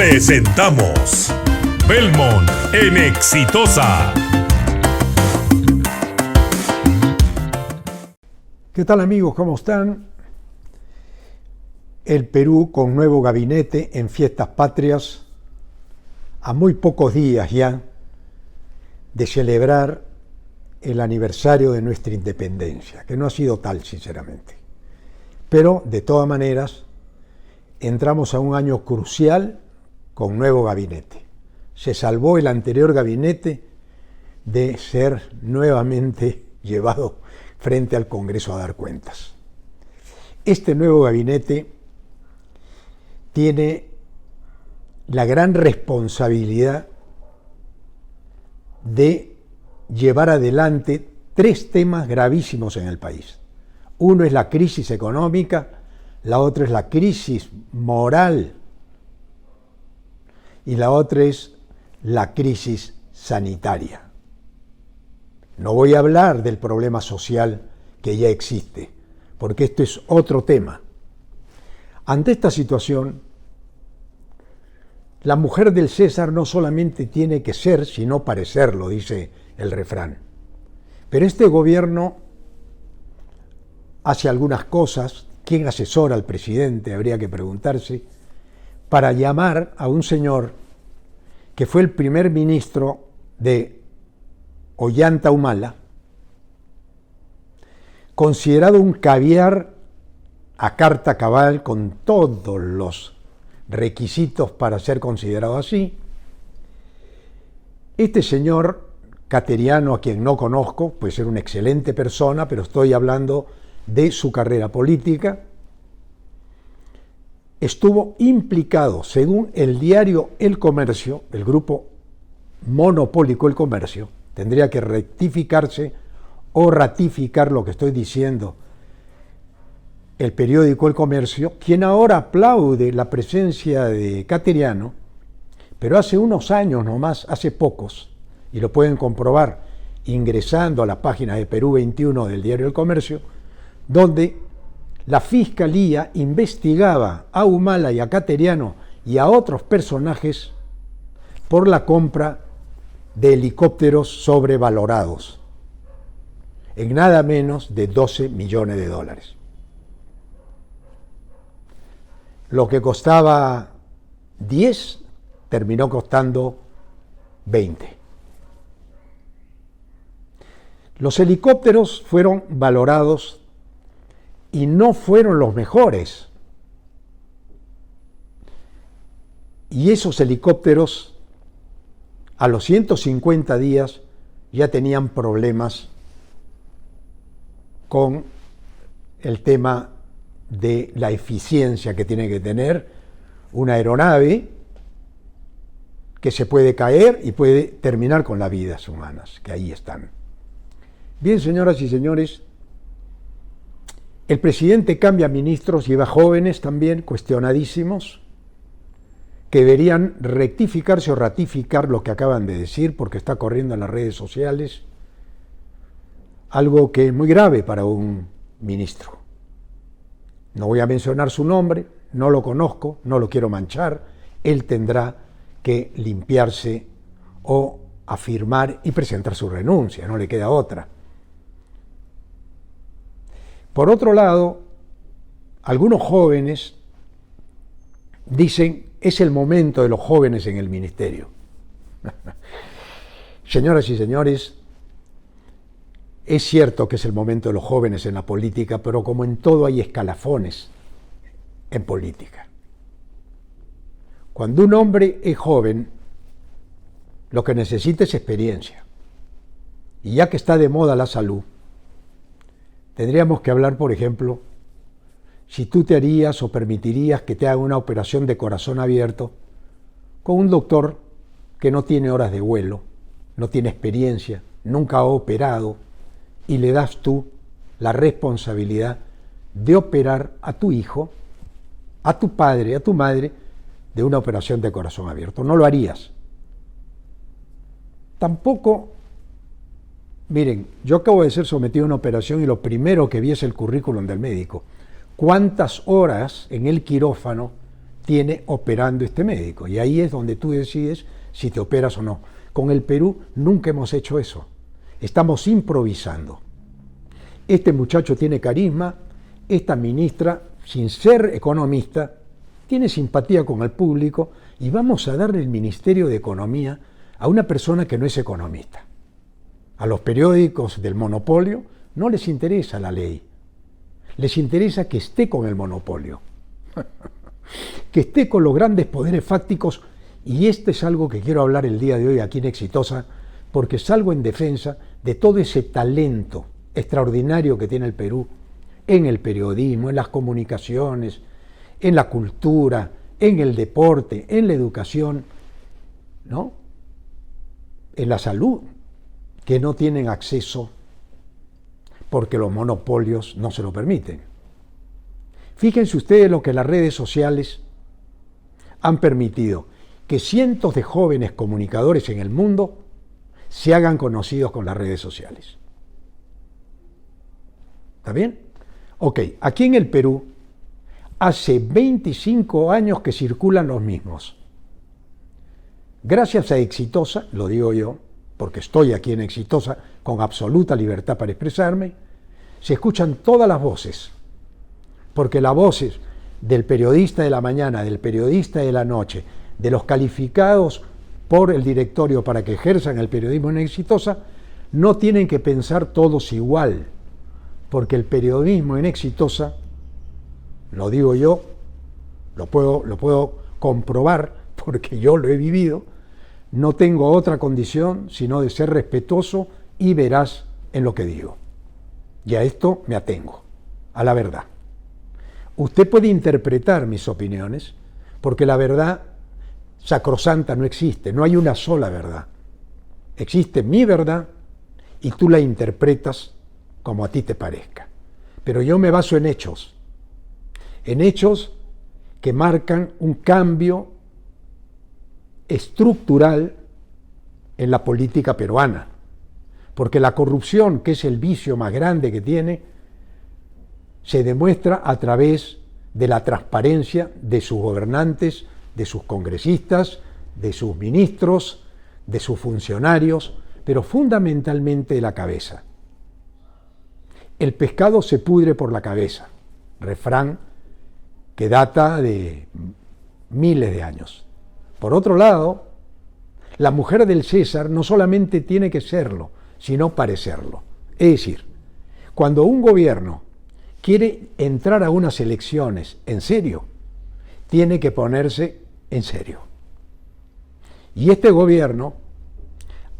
Presentamos Belmont en Exitosa. ¿Qué tal, amigos? ¿Cómo están? El Perú con nuevo gabinete en fiestas patrias, a muy pocos días ya de celebrar el aniversario de nuestra independencia, que no ha sido tal, sinceramente. Pero, de todas maneras, entramos a un año crucial con nuevo gabinete. Se salvó el anterior gabinete de ser nuevamente llevado frente al Congreso a dar cuentas. Este nuevo gabinete tiene la gran responsabilidad de llevar adelante tres temas gravísimos en el país. Uno es la crisis económica, la otra es la crisis moral y la otra es la crisis sanitaria. No voy a hablar del problema social que ya existe, porque esto es otro tema. Ante esta situación, la mujer del César no solamente tiene que ser, sino parecerlo, dice el refrán. Pero este gobierno hace algunas cosas. ¿Quién asesora al presidente? Habría que preguntarse, para llamar a un señor que fue el primer ministro de Ollanta Humala, considerado un caviar a carta cabal con todos los requisitos para ser considerado así. Este señor cateriano, a quien no conozco, puede ser una excelente persona, pero estoy hablando de su carrera política, estuvo implicado, según el diario El Comercio, el grupo monopólico El Comercio, tendría que rectificarse o ratificar lo que estoy diciendo, el periódico El Comercio, quien ahora aplaude la presencia de Cateriano, pero hace unos años nomás, hace pocos, y lo pueden comprobar ingresando a la página de Perú 21 del diario El Comercio, donde la Fiscalía investigaba a Humala y a Cateriano y a otros personajes por la compra de helicópteros sobrevalorados en nada menos de 12 millones de dólares. Lo que costaba 10 terminó costando 20. Los helicópteros fueron valorados y no fueron los mejores. Y esos helicópteros, a los 150 días, ya tenían problemas con el tema de la eficiencia que tiene que tener una aeronave que se puede caer y puede terminar con las vidas humanas, que ahí están. Bien, señoras y señores, el presidente cambia ministros, lleva jóvenes también cuestionadísimos, que deberían rectificarse o ratificar lo que acaban de decir, porque está corriendo en las redes sociales, algo que es muy grave para un ministro. No voy a mencionar su nombre, no lo conozco, no lo quiero manchar, él tendrá que limpiarse o afirmar y presentar su renuncia, no le queda otra. Por otro lado, algunos jóvenes dicen, es el momento de los jóvenes en el ministerio. Señoras y señores, es cierto que es el momento de los jóvenes en la política, pero como en todo hay escalafones en política. Cuando un hombre es joven, lo que necesita es experiencia. Y ya que está de moda la salud, tendríamos que hablar, por ejemplo, si tú te harías o permitirías que te haga una operación de corazón abierto con un doctor que no tiene horas de vuelo, no tiene experiencia, nunca ha operado, y le das tú la responsabilidad de operar a tu hijo, a tu padre, a tu madre, de una operación de corazón abierto. No lo harías. Tampoco, miren, yo acabo de ser sometido a una operación y lo primero que vi es el currículum del médico. ¿Cuántas horas en el quirófano tiene operando este médico. Y ahí es donde tú decides si te operas o no. Con el Perú nunca hemos hecho eso. Estamos improvisando. Este muchacho tiene carisma, esta ministra, sin ser economista, tiene simpatía con el público y vamos a darle el Ministerio de Economía a una persona que no es economista. A los periódicos del monopolio no les interesa la ley, les interesa que esté con el monopolio, que esté con los grandes poderes fácticos, y este es algo que quiero hablar el día de hoy aquí en Exitosa, porque salgo en defensa de todo ese talento extraordinario que tiene el Perú en el periodismo, en las comunicaciones, en la cultura, en el deporte, en la educación, ¿no? En la salud, que no tienen acceso porque los monopolios no se lo permiten. Fíjense ustedes lo que las redes sociales han permitido, que cientos de jóvenes comunicadores en el mundo se hagan conocidos con las redes sociales. ¿Está bien? Ok, aquí en el Perú hace 25 años que circulan los mismos. Gracias a Exitosa, lo digo yo, porque estoy aquí en Exitosa con absoluta libertad para expresarme, se escuchan todas las voces, porque las voces del periodista de la mañana, del periodista de la noche, de los calificados por el directorio para que ejerzan el periodismo en Exitosa, no tienen que pensar todos igual, porque el periodismo en Exitosa, lo digo yo, lo puedo comprobar porque yo lo he vivido, no tengo otra condición sino de ser respetuoso y veraz en lo que digo. Y a esto me atengo, a la verdad. Usted puede interpretar mis opiniones, porque la verdad sacrosanta no existe, no hay una sola verdad. Existe mi verdad y tú la interpretas como a ti te parezca. Pero yo me baso en hechos que marcan un cambio estructural en la política peruana, porque la corrupción, que es el vicio más grande que tiene, se demuestra a través de la transparencia de sus gobernantes, de sus congresistas, de sus ministros, de sus funcionarios, pero fundamentalmente de la cabeza. El pescado se pudre por la cabeza, refrán que data de miles de años. Por otro lado, la mujer del César no solamente tiene que serlo, sino parecerlo. Es decir, cuando un gobierno quiere entrar a unas elecciones en serio, tiene que ponerse en serio. Y este gobierno,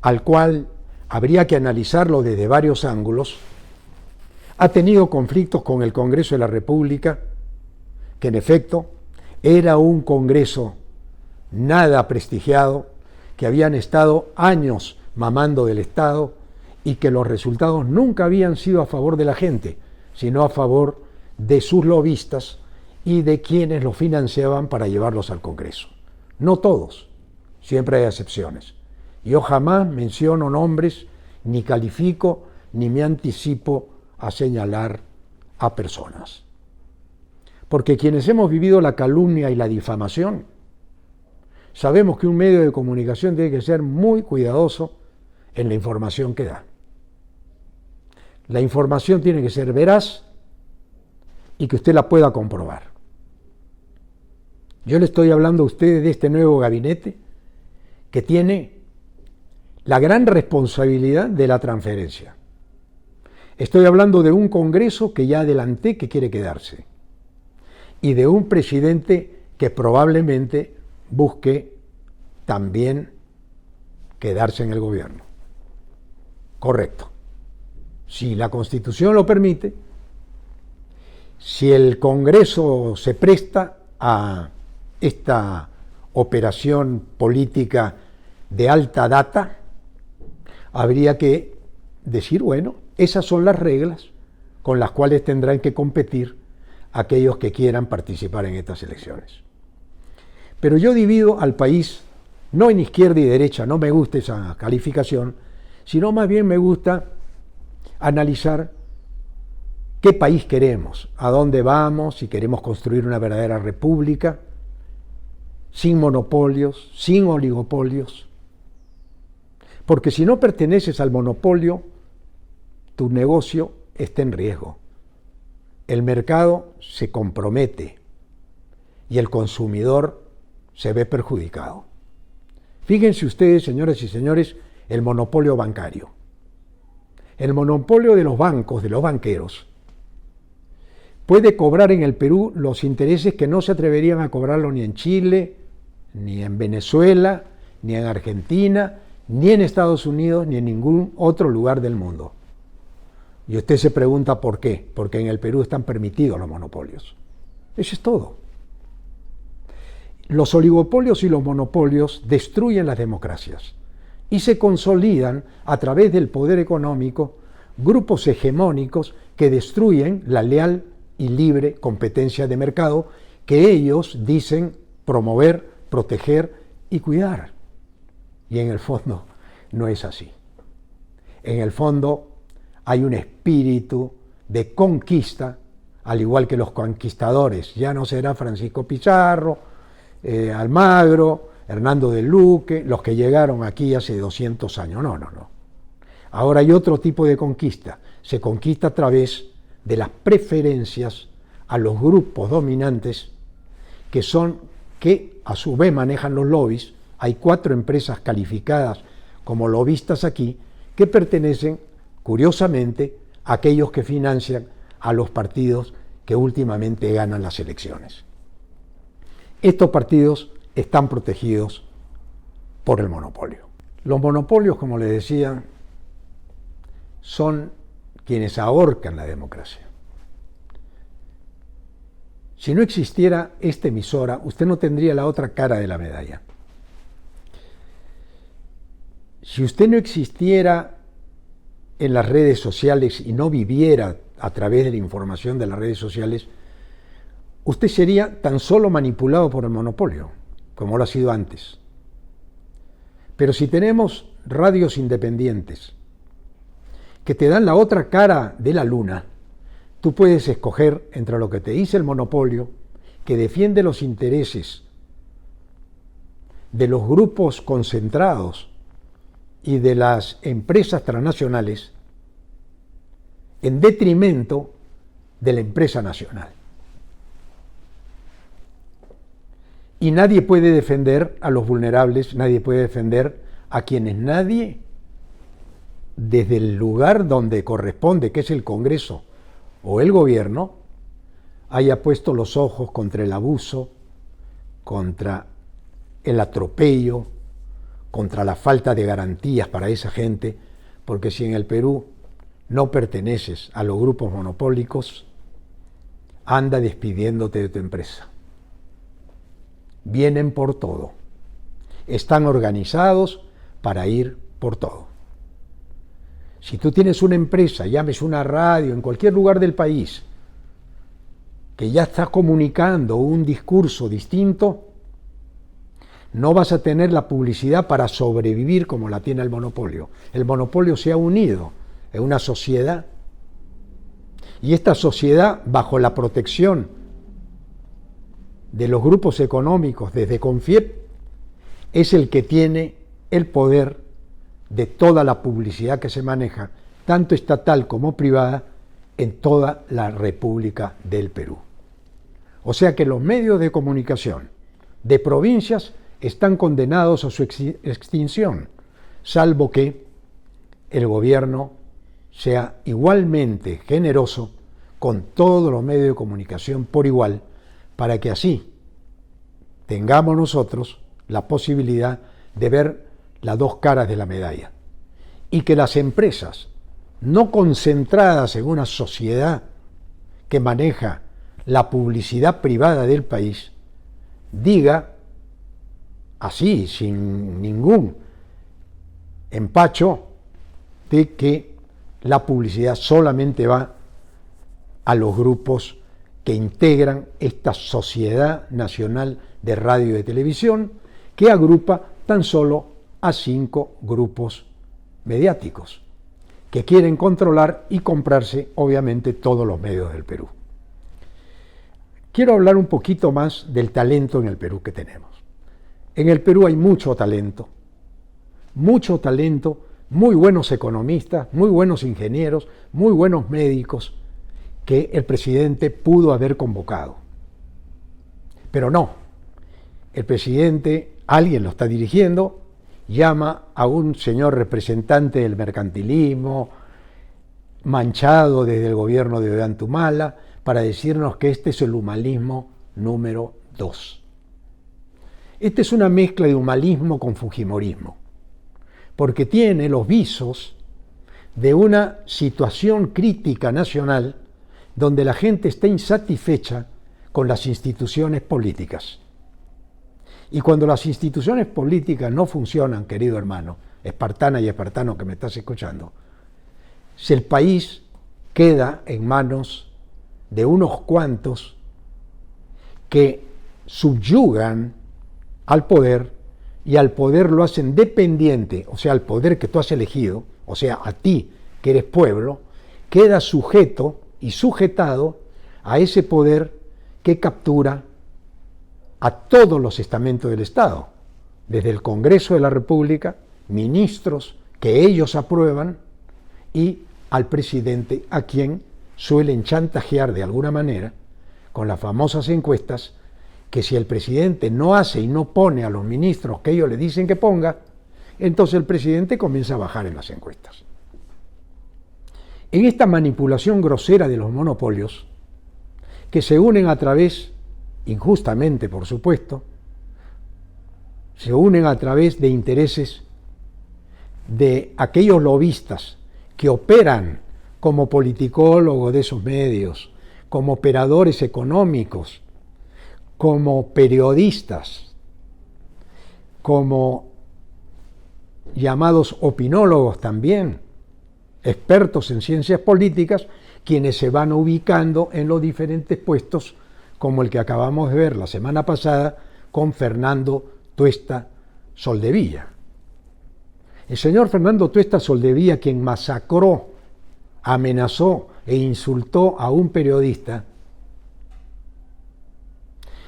al cual habría que analizarlo desde varios ángulos, ha tenido conflictos con el Congreso de la República, que en efecto era un Congreso nada prestigiado, que habían estado años mamando del Estado y que los resultados nunca habían sido a favor de la gente, sino a favor de sus lobistas y de quienes los financiaban para llevarlos al Congreso. No todos, siempre hay excepciones. Yo jamás menciono nombres, ni califico, ni me anticipo a señalar a personas. Porque quienes hemos vivido la calumnia y la difamación, sabemos que un medio de comunicación tiene que ser muy cuidadoso en la información que da. La información tiene que ser veraz y que usted la pueda comprobar. Yo le estoy hablando a ustedes de este nuevo gabinete que tiene la gran responsabilidad de la transferencia. Estoy hablando de un Congreso que ya adelanté que quiere quedarse y de un presidente que probablemente busque también quedarse en el gobierno. Correcto. Si la Constitución lo permite, si el Congreso se presta a esta operación política de alta data, habría que decir, bueno, esas son las reglas con las cuales tendrán que competir aquellos que quieran participar en estas elecciones. Pero yo divido al país no en izquierda y derecha, no me gusta esa calificación, sino más bien me gusta analizar qué país queremos, a dónde vamos, si queremos construir una verdadera república, sin monopolios, sin oligopolios. Porque si no perteneces al monopolio, tu negocio está en riesgo. El mercado se compromete y el consumidor se ve perjudicado. Fíjense ustedes, señoras y señores, el monopolio bancario. El monopolio de los bancos, de los banqueros, puede cobrar en el Perú los intereses que no se atreverían a cobrarlo ni en Chile, ni en Venezuela, ni en Argentina, ni en Estados Unidos, ni en ningún otro lugar del mundo. Y usted se pregunta por qué. Porque en el Perú están permitidos los monopolios. Eso es todo. Los oligopolios y los monopolios destruyen las democracias y se consolidan a través del poder económico grupos hegemónicos que destruyen la leal y libre competencia de mercado que ellos dicen promover, proteger y cuidar. Y en el fondo no es así. En el fondo hay un espíritu de conquista, al igual que los conquistadores. Ya no será Francisco Pizarro, Almagro, Hernando de Luque, los que llegaron aquí hace 200 años. No. Ahora hay otro tipo de conquista. Se conquista a través de las preferencias a los grupos dominantes que a su vez manejan los lobbies. Hay 4 empresas calificadas como lobistas aquí que pertenecen, curiosamente, a aquellos que financian a los partidos que últimamente ganan las elecciones. Estos partidos están protegidos por el monopolio. Los monopolios, como les decía, son quienes ahorcan la democracia. Si no existiera esta emisora, usted no tendría la otra cara de la medalla. Si usted no existiera en las redes sociales y no viviera a través de la información de las redes sociales, usted sería tan solo manipulado por el monopolio, como lo ha sido antes. Pero si tenemos radios independientes que te dan la otra cara de la luna, tú puedes escoger entre lo que te dice el monopolio, que defiende los intereses de los grupos concentrados y de las empresas transnacionales, en detrimento de la empresa nacional. Y nadie puede defender a los vulnerables, nadie puede defender a quienes nadie, desde el lugar donde corresponde, que es el Congreso o el gobierno, haya puesto los ojos contra el abuso, contra el atropello, contra la falta de garantías para esa gente, porque si en el Perú no perteneces a los grupos monopólicos, anda despidiéndote de tu empresa. Vienen por todo. Están organizados para ir por todo. Si tú tienes una empresa, llames una radio en cualquier lugar del país, que ya está comunicando un discurso distinto, no vas a tener la publicidad para sobrevivir como la tiene el monopolio. El monopolio se ha unido en una sociedad, y esta sociedad, bajo la protección de los grupos económicos desde CONFIEP, es el que tiene el poder de toda la publicidad que se maneja, tanto estatal como privada, en toda la República del Perú. O sea que los medios de comunicación de provincias están condenados a su extinción, salvo que el gobierno sea igualmente generoso con todos los medios de comunicación por igual, para que así tengamos nosotros la posibilidad de ver las dos caras de la medalla, y que las empresas no concentradas en una sociedad que maneja la publicidad privada del país diga así, sin ningún empacho, de que la publicidad solamente va a los grupos que integran esta Sociedad Nacional de Radio y de Televisión, que agrupa tan solo a 5 grupos mediáticos, que quieren controlar y comprarse, obviamente, todos los medios del Perú. Quiero hablar un poquito más del talento en el Perú que tenemos. En el Perú hay mucho talento, muy buenos economistas, muy buenos ingenieros, muy buenos médicos que el presidente pudo haber convocado. Pero no, el presidente, alguien lo está dirigiendo, llama a un señor representante del mercantilismo, manchado desde el gobierno de Ollantumala, para decirnos que este es el humanismo número 2. Esta es una mezcla de humanismo con fujimorismo, porque tiene los visos de una situación crítica nacional donde la gente está insatisfecha con las instituciones políticas. Y cuando las instituciones políticas no funcionan, querido hermano, espartana y espartano que me estás escuchando, si el país queda en manos de unos cuantos que subyugan al poder y al poder lo hacen dependiente, o sea, al poder que tú has elegido, o sea, a ti que eres pueblo, queda sujeto y sujetado a ese poder que captura a todos los estamentos del Estado, desde el Congreso de la República, ministros que ellos aprueban y al presidente, a quien suelen chantajear de alguna manera con las famosas encuestas, que si el presidente no hace y no pone a los ministros que ellos le dicen que ponga, entonces el presidente comienza a bajar en las encuestas. En esta manipulación grosera de los monopolios, que se unen a través, injustamente por supuesto, se unen a través de intereses de aquellos lobistas que operan como politicólogos de esos medios, como operadores económicos, como periodistas, como llamados opinólogos también, expertos en ciencias políticas, quienes se van ubicando en los diferentes puestos, como el que acabamos de ver la semana pasada con Fernando Tuesta Soldevilla. El señor Fernando Tuesta Soldevilla, quien masacró, amenazó e insultó a un periodista,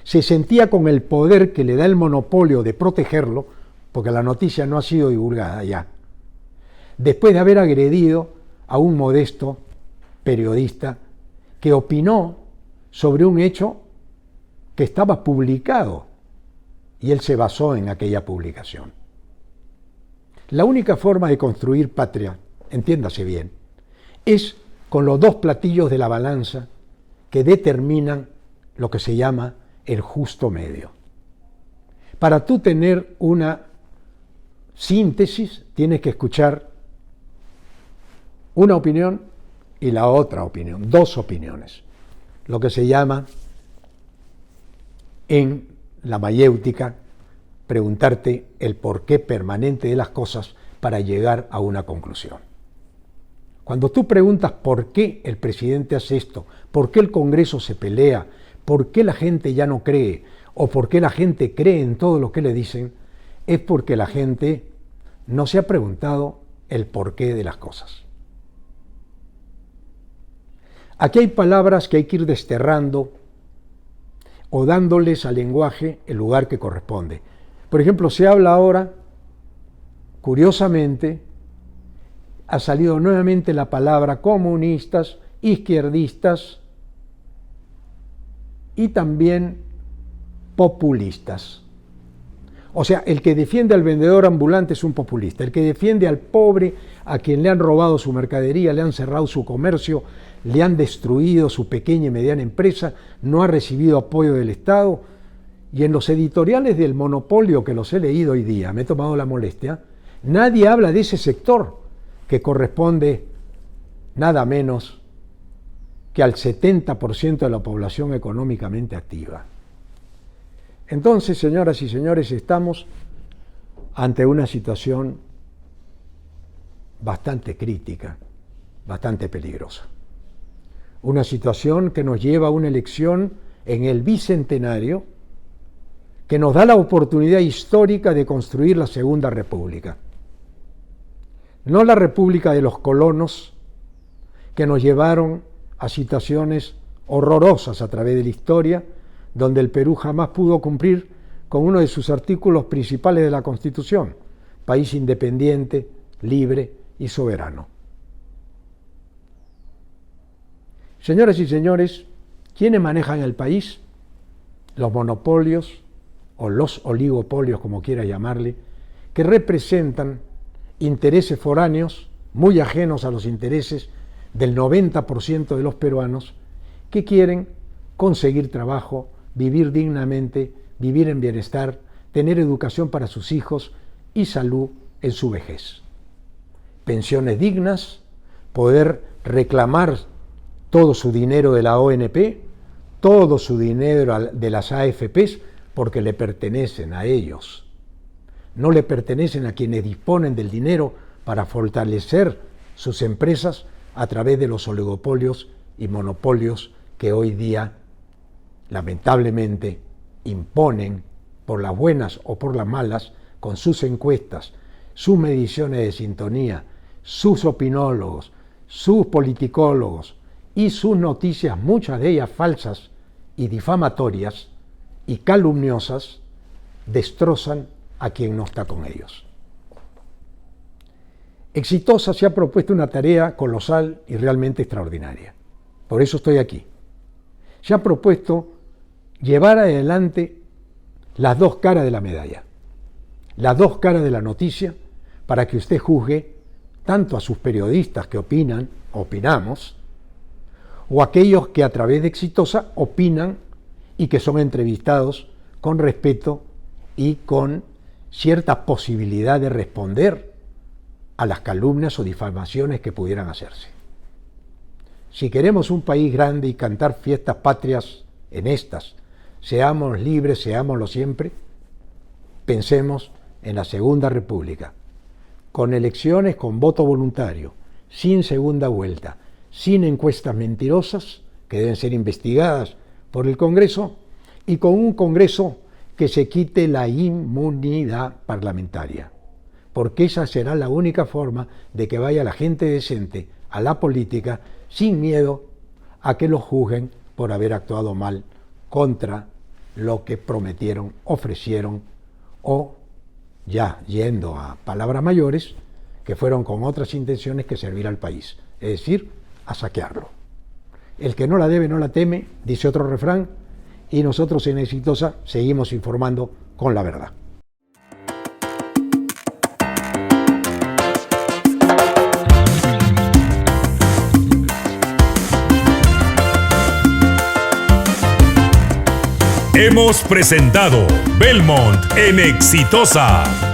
se sentía con el poder que le da el monopolio de protegerlo, porque la noticia no ha sido divulgada ya, después de haber agredido a un modesto periodista que opinó sobre un hecho que estaba publicado y él se basó en aquella publicación. La única forma de construir patria, entiéndase bien, es con los dos platillos de la balanza que determinan lo que se llama el justo medio. Para tú tener una síntesis, tienes que escuchar una opinión y la otra opinión, dos opiniones, lo que se llama en la mayéutica preguntarte el porqué permanente de las cosas para llegar a una conclusión. Cuando tú preguntas por qué el presidente hace esto, por qué el Congreso se pelea, por qué la gente ya no cree o por qué la gente cree en todo lo que le dicen, es porque la gente no se ha preguntado el porqué de las cosas. Aquí hay palabras que hay que ir desterrando o dándoles al lenguaje el lugar que corresponde. Por ejemplo, se habla ahora, curiosamente, ha salido nuevamente la palabra comunistas, izquierdistas y también populistas. O sea, el que defiende al vendedor ambulante es un populista, el que defiende al pobre, a quien le han robado su mercadería, le han cerrado su comercio, le han destruido su pequeña y mediana empresa, no ha recibido apoyo del Estado. Y en los editoriales del monopolio que los he leído hoy día, me he tomado la molestia, nadie habla de ese sector que corresponde nada menos que al 70% de la población económicamente activa. Entonces, señoras y señores, estamos ante una situación bastante crítica, bastante peligrosa. Una situación que nos lleva a una elección en el bicentenario que nos da la oportunidad histórica de construir la Segunda República. No la República de los colonos que nos llevaron a situaciones horrorosas a través de la historia, donde el Perú jamás pudo cumplir con uno de sus artículos principales de la Constitución: país independiente, libre y soberano. Señoras y señores, ¿quiénes manejan el país? Los monopolios o los oligopolios, como quiera llamarle, que representan intereses foráneos muy ajenos a los intereses del 90% de los peruanos, que quieren conseguir trabajo, vivir dignamente, vivir en bienestar, tener educación para sus hijos y salud en su vejez. Pensiones dignas, poder reclamar todo su dinero de la ONP, todo su dinero de las AFPs, porque le pertenecen a ellos. No le pertenecen a quienes disponen del dinero para fortalecer sus empresas a través de los oligopolios y monopolios que hoy día, lamentablemente, imponen por las buenas o por las malas, con sus encuestas, sus mediciones de sintonía, sus opinólogos, sus politicólogos y sus noticias, muchas de ellas falsas y difamatorias y calumniosas, destrozan a quien no está con ellos. Exitosa se ha propuesto una tarea colosal y realmente extraordinaria. Por eso estoy aquí. Se ha propuesto llevar adelante las dos caras de la medalla, las dos caras de la noticia, para que usted juzgue tanto a sus periodistas que opinamos, o aquellos que a través de Exitosa opinan y que son entrevistados con respeto y con cierta posibilidad de responder a las calumnias o difamaciones que pudieran hacerse. Si queremos un país grande y cantar fiestas patrias en estas, seamos libres, seámoslo siempre, pensemos en la Segunda República, con elecciones con voto voluntario, sin segunda vuelta, sin encuestas mentirosas que deben ser investigadas por el Congreso, y con un Congreso que se quite la inmunidad parlamentaria, porque esa será la única forma de que vaya la gente decente a la política sin miedo a que los juzguen por haber actuado mal contra lo que prometieron, ofrecieron, o, ya yendo a palabras mayores, que fueron con otras intenciones que servir al país, es decir, a saquearlo. El que no la debe no la teme, dice otro refrán, y nosotros en Exitosa seguimos informando con la verdad. Hemos presentado Belmont en Exitosa.